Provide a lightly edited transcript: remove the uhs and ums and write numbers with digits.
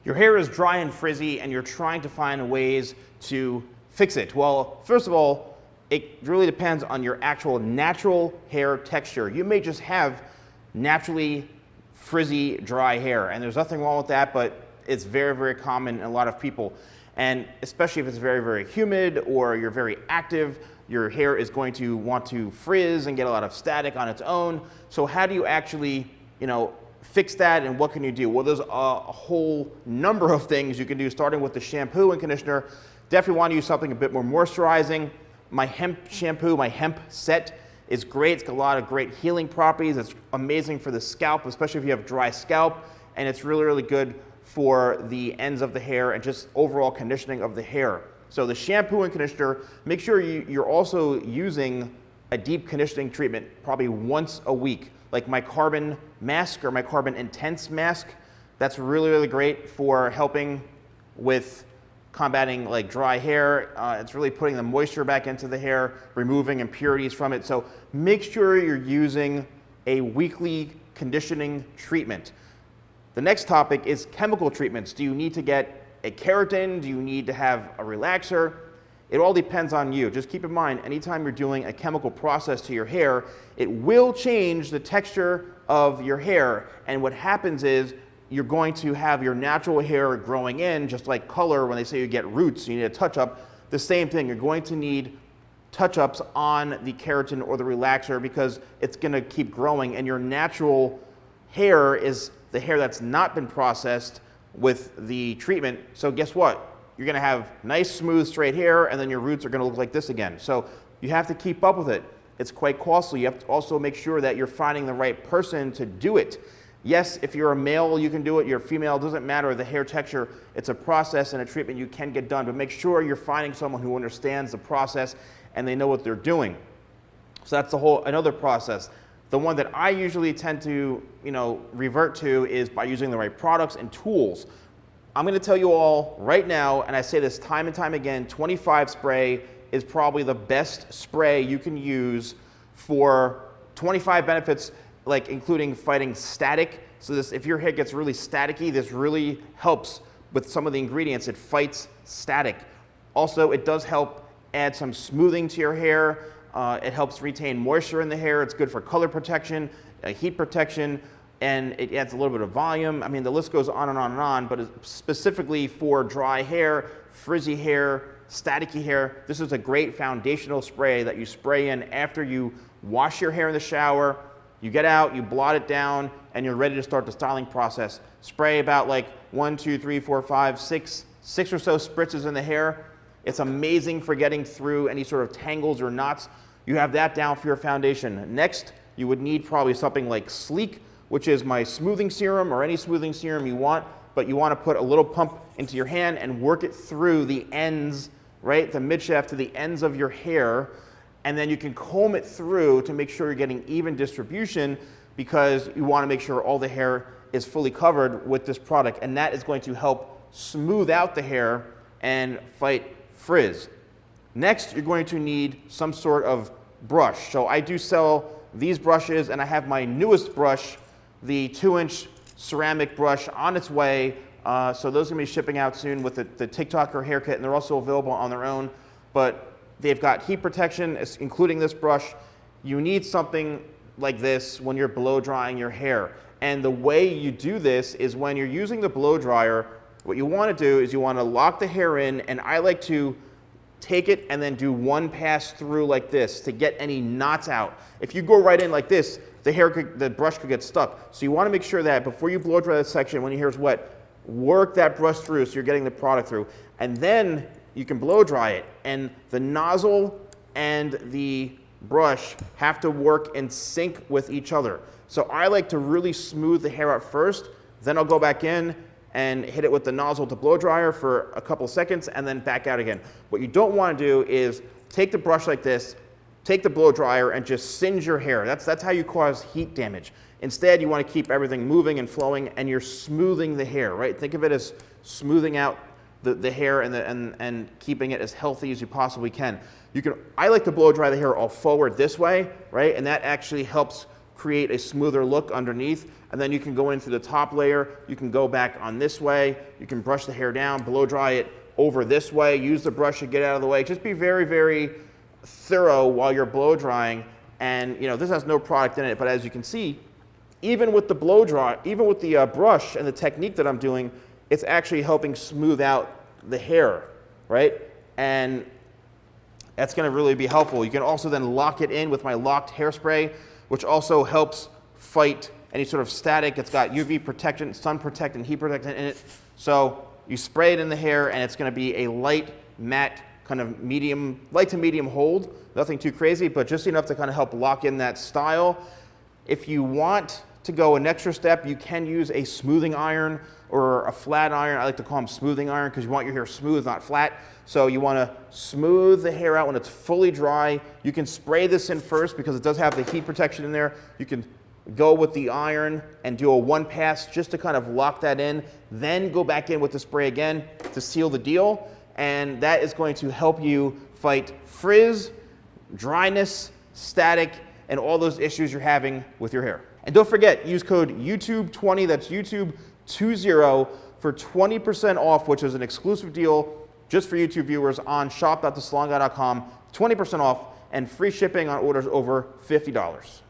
Your hair is dry and frizzy and you're trying to find ways to fix it. Well, first of all, it really depends on your actual natural hair texture. You may just have naturally frizzy, dry hair, and there's nothing wrong with that, but it's very, very common in a lot of people. And especially if it's very, very humid or you're very active, your hair is going to want to frizz and get a lot of static on its own. So how do you actually, fix that, and what can you do? Well, there's a whole number of things you can do, starting with the shampoo and conditioner. Definitely want to use something a bit more moisturizing. My hemp shampoo, my hemp set is great. It's got a lot of great healing properties. It's amazing for the scalp, especially if you have dry scalp, and it's really, really good for the ends of the hair and just overall conditioning of the hair. So the shampoo and conditioner, make sure you're also using a deep conditioning treatment probably once a week, like my carbon mask or my carbon intense mask. That's really, really great for helping with combating like dry hair. It's really putting the moisture back into the hair, removing impurities from it. So make sure you're using a weekly conditioning treatment. The next topic is chemical treatments. Do you need to get a keratin? Do you need to have a relaxer? It all depends on you. Just keep in mind, anytime you're doing a chemical process to your hair, it will change the texture of your hair. And what happens is you're going to have your natural hair growing in, just like color. When they say you get roots, you need a touch-up. The same thing, you're going to need touch-ups on the keratin or the relaxer because it's going to keep growing, and your natural hair is the hair that's not been processed with the treatment. So guess what? You're going to have nice, smooth, straight hair, and then your roots are going to look like this again. So you have to keep up with it. It's quite costly. You have to also make sure that you're finding the right person to do it. Yes, if you're a male, you can do it. You're a female, it doesn't matter. The hair texture, it's a process and a treatment you can get done. But make sure you're finding someone who understands the process and they know what they're doing. So that's another process. The one that I usually tend to, revert to is by using the right products and tools. I'm going to tell you all right now, and I say this time and time again, 25 spray is probably the best spray you can use for 25 benefits, like including fighting static. So if your hair gets really staticky, this really helps with some of the ingredients. It fights static. Also, it does help add some smoothing to your hair. It helps retain moisture in the hair. It's good for color protection, heat protection, and it adds a little bit of volume. I mean, the list goes on and on and on, but specifically for dry hair, frizzy hair, staticky hair, this is a great foundational spray that you spray in after you wash your hair in the shower. You get out, you blot it down, and you're ready to start the styling process. Spray about like 1, 2, 3, 4, 5, 6 or so spritzes in the hair. It's amazing for getting through any sort of tangles or knots. You have that down for your foundation. Next, you would need probably something like Sleek, which is my smoothing serum, or any smoothing serum you want, but you want to put a little pump into your hand and work it through the ends, right, the midshaft to the ends of your hair, and then you can comb it through to make sure you're getting even distribution, because you want to make sure all the hair is fully covered with this product, and that is going to help smooth out the hair and fight frizz. Next, you're going to need some sort of brush. So I do sell these brushes, and I have my newest brush, the 2-inch ceramic brush, on its way. So those are going to be shipping out soon with the TikToker haircut, and they're also available on their own. But they've got heat protection, including this brush. You need something like this when you're blow drying your hair. And the way you do this is when you're using the blow dryer, what you want to do is you want to lock the hair in, and I like to take it and then do one pass through like this to get any knots out. If you go right in like this, the brush could get stuck. So you want to make sure that before you blow dry that section, when your hair is wet, work that brush through so you're getting the product through. And then you can blow dry it. And the nozzle and the brush have to work in sync with each other. So I like to really smooth the hair out first, then I'll go back in and hit it with the nozzle to blow dryer for a couple seconds and then back out again. What you don't want to do is take the brush like this, take the blow dryer, and just singe your hair. That's how you cause heat damage. Instead, you want to keep everything moving and flowing, and you're smoothing the hair, right? Think of it as smoothing out the hair and keeping it as healthy as you possibly can. I like to blow dry the hair all forward this way, right? And that actually helps create a smoother look underneath. And then you can go in through the top layer. You can go back on this way. You can brush the hair down, blow dry it over this way. Use the brush to get out of the way. Just be very, very thorough while you're blow drying. And this has no product in it, but as you can see, even with the blow dry, even with the brush and the technique that I'm doing, it's actually helping smooth out the hair, right? And that's going to really be helpful. You can also then lock it in with my locked hairspray, which also helps fight any sort of static. It's got UV protection, sun protectant, heat protectant in it. So you spray it in the hair and it's going to be a light, matte, kind of medium, light to medium hold. Nothing too crazy, but just enough to kind of help lock in that style. If you want to go an extra step, you can use a smoothing iron or a flat iron. I like to call them smoothing iron because you want your hair smooth, not flat. So you want to smooth the hair out when it's fully dry. You can spray this in first because it does have the heat protection in there. You can go with the iron and do a one pass just to kind of lock that in. Then go back in with the spray again to seal the deal. And that is going to help you fight frizz, dryness, static, and all those issues you're having with your hair. And don't forget, use code YouTube20, that's YouTube20 for 20% off, which is an exclusive deal just for YouTube viewers on shop.thesalonguy.com, 20% off and free shipping on orders over $50.